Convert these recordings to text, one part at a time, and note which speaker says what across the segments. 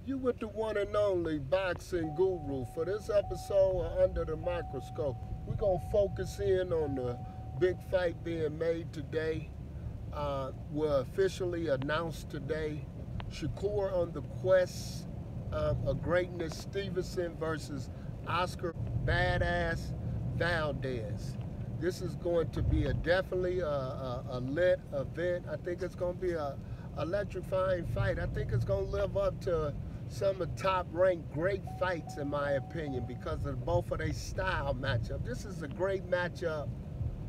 Speaker 1: You with the one and only boxing guru. For this episode of Under the Microscope, we're going to focus in on the big fight being made today. Will officially announced today. Shakur on the quest of greatness, Stevenson versus Oscar Badass Valdez. This is going to be definitely a lit event. I think it's going to be a electrifying fight. I think it's going to live up to some of the top ranked great fights in my opinion because of both of their style matchup. This is a great matchup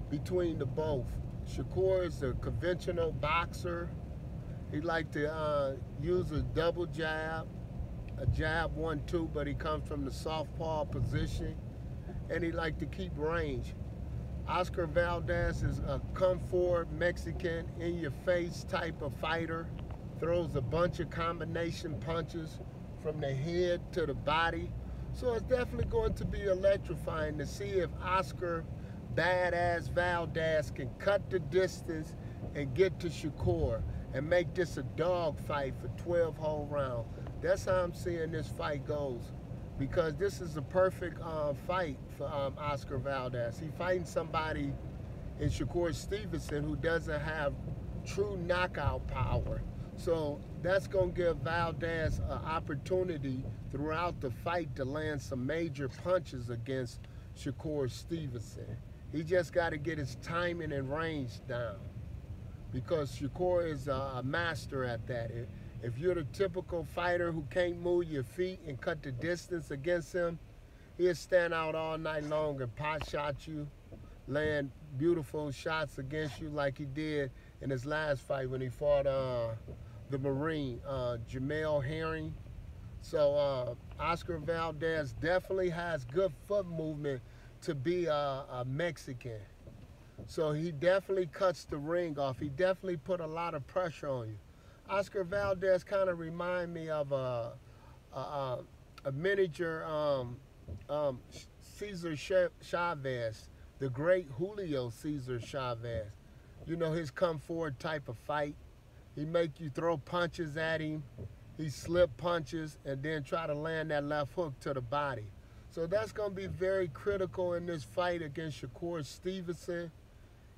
Speaker 1: between the both. Shakur is a conventional boxer. He like to use a double jab, a jab 1-2, but he comes from the southpaw position, and he like to keep range. Oscar Valdez is a come forward Mexican, in your face type of fighter. Throws a bunch of combination punches from the head to the body. So it's definitely going to be electrifying to see if Oscar Badass Valdez can cut the distance and get to Shakur and make this a dog fight for 12 whole rounds. That's how I'm seeing this fight goes, because this is a perfect fight for Oscar Valdez. He's fighting somebody in Shakur Stevenson who doesn't have true knockout power. So that's going to give Valdez an opportunity throughout the fight to land some major punches against Shakur Stevenson. He just got to get his timing and range down, because Shakur is a master at that. If you're the typical fighter who can't move your feet and cut the distance against him, he'll stand out all night long and pot shot you, land beautiful shots against you like he did in his last fight when he fought the Marine, Jamel Herring. So Oscar Valdez definitely has good foot movement to be a Mexican. So he definitely cuts the ring off. He definitely put a lot of pressure on you. Oscar Valdez kind of remind me of a miniature Cesar Chavez, the great Julio Cesar Chavez. You know, his come forward type of fight. He make you throw punches at him. He slip punches and then try to land that left hook to the body. So that's going to be very critical in this fight against Shakur Stevenson.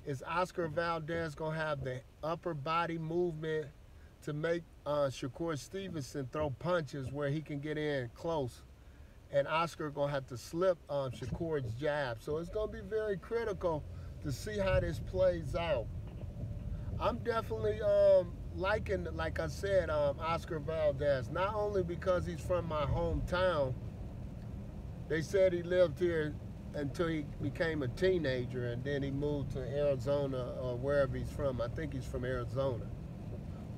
Speaker 1: Is Oscar Valdez going to have the upper body movement to make Shakur Stevenson throw punches where he can get in close? And Oscar going to have to slip Shakur's jab. So it's going to be very critical to see how this plays out. I'm definitely liking, like I said, Oscar Valdez, not only because he's from my hometown. They said he lived here until he became a teenager, and then he moved to Arizona or wherever he's from. I think he's from Arizona.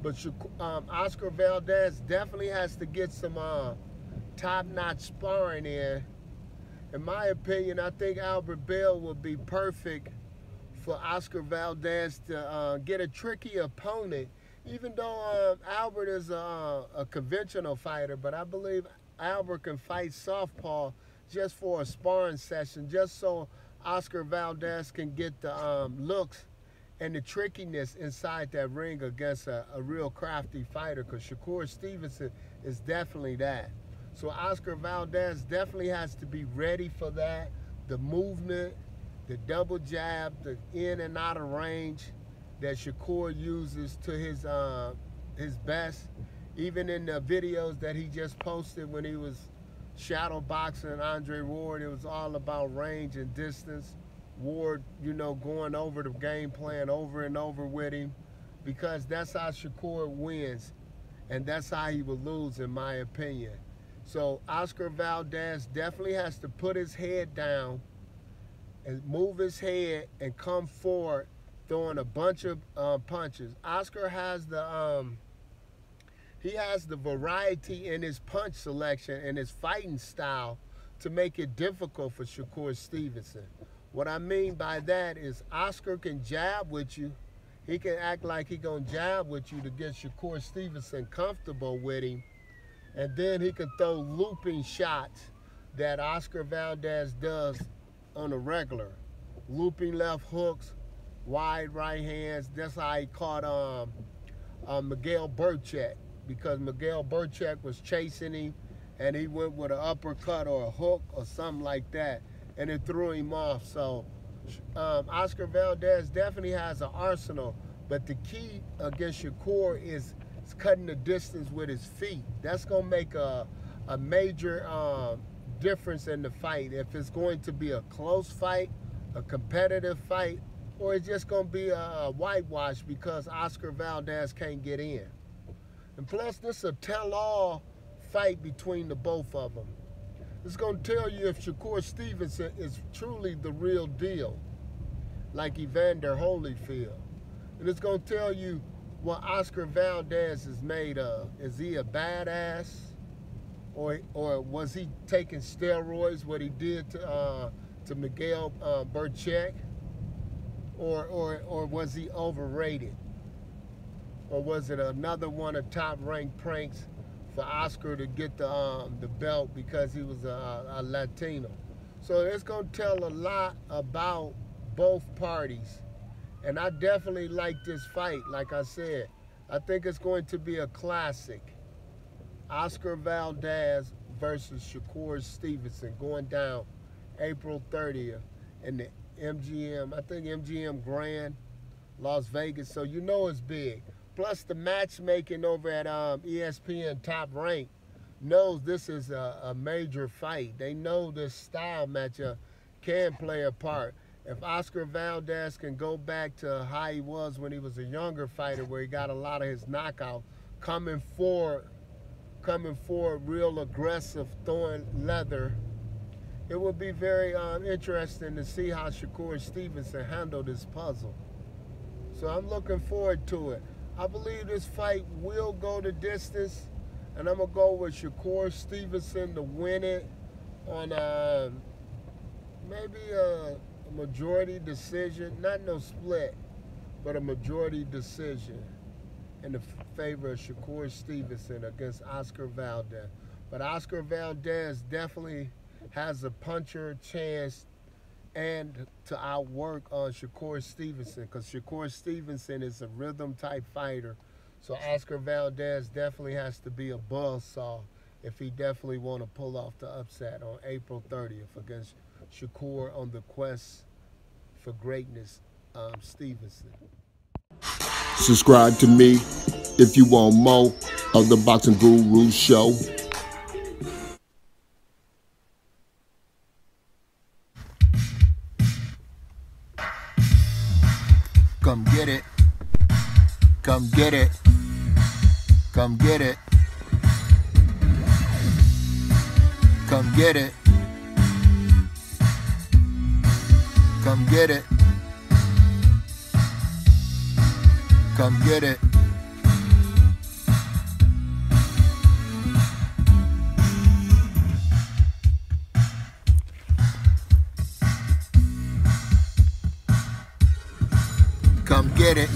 Speaker 1: But Oscar Valdez definitely has to get some top-notch sparring in. In my opinion, I think Albert Bell would be perfect for Oscar Valdez to get a tricky opponent, even though Albert is a conventional fighter. But I believe Albert can fight southpaw just for a sparring session, just so Oscar Valdez can get the looks and the trickiness inside that ring against a real crafty fighter, because Shakur Stevenson is definitely that. So Oscar Valdez definitely has to be ready for that. The movement, the double jab, the in and out of range that Shakur uses to his best. Even in the videos that he just posted when he was shadow boxing Andre Ward, it was all about range and distance. Ward, you know, going over the game plan over and over with him, because that's how Shakur wins, and that's how he will lose, in my opinion. So Oscar Valdez definitely has to put his head down and move his head and come forward, throwing a bunch of punches. Oscar has he has the variety in his punch selection and his fighting style to make it difficult for Shakur Stevenson. What I mean by that is Oscar can jab with you. He can act like he gonna jab with you to get Shakur Stevenson comfortable with him. And then he can throw looping shots that Oscar Valdez does on a regular. Looping left hooks, wide right hands. That's how he caught Miguel Burchett because Miguel Burchak was chasing him, and he went with an uppercut or a hook or something like that, and it threw him off. So Oscar Valdez definitely has an arsenal, but the key against Shakur is cutting the distance with his feet. That's going to make a major difference in the fight. If it's going to be a close fight, a competitive fight, or it's just going to be a whitewash because Oscar Valdez can't get in. And plus, this is a tell-all fight between the both of them. It's going to tell you if Shakur Stevenson is truly the real deal, like Evander Holyfield. And it's going to tell you what Oscar Valdez is made of. Is he a badass? Or was he taking steroids, what he did to Miguel Burchak? Or was he overrated? Or was it another one of top-ranked pranks for Oscar to get the belt because he was a Latino? So it's going to tell a lot about both parties. And I definitely like this fight, like I said. I think it's going to be a classic. Oscar Valdez versus Shakur Stevenson going down April 30th in the MGM, I think MGM Grand, Las Vegas. So you know it's big. Plus the matchmaking over at ESPN Top Rank knows this is a major fight. They know this style matchup can play a part. If Oscar Valdez can go back to how he was when he was a younger fighter, where he got a lot of his knockouts, coming forward real aggressive, throwing leather, it would be very interesting to see how Shakur Stevenson handled this puzzle. So I'm looking forward to it. I believe this fight will go the distance, and I'm going to go with Shakur Stevenson to win it on maybe a majority decision, not no split, but a majority decision in the favor of Shakur Stevenson against Oscar Valdez. But Oscar Valdez definitely has a puncher chance and to outwork on Shakur Stevenson, because Shakur Stevenson is a rhythm type fighter. So Oscar Valdez definitely has to be a buzzsaw if he definitely want to pull off the upset on April 30th against Shakur on the quest for greatness, Stevenson.
Speaker 2: Subscribe to me if you want more of the Boxing Guru Show.
Speaker 1: Come get it. Come get it. Come get it. Come get it. Come get it. Come get it. Come get it.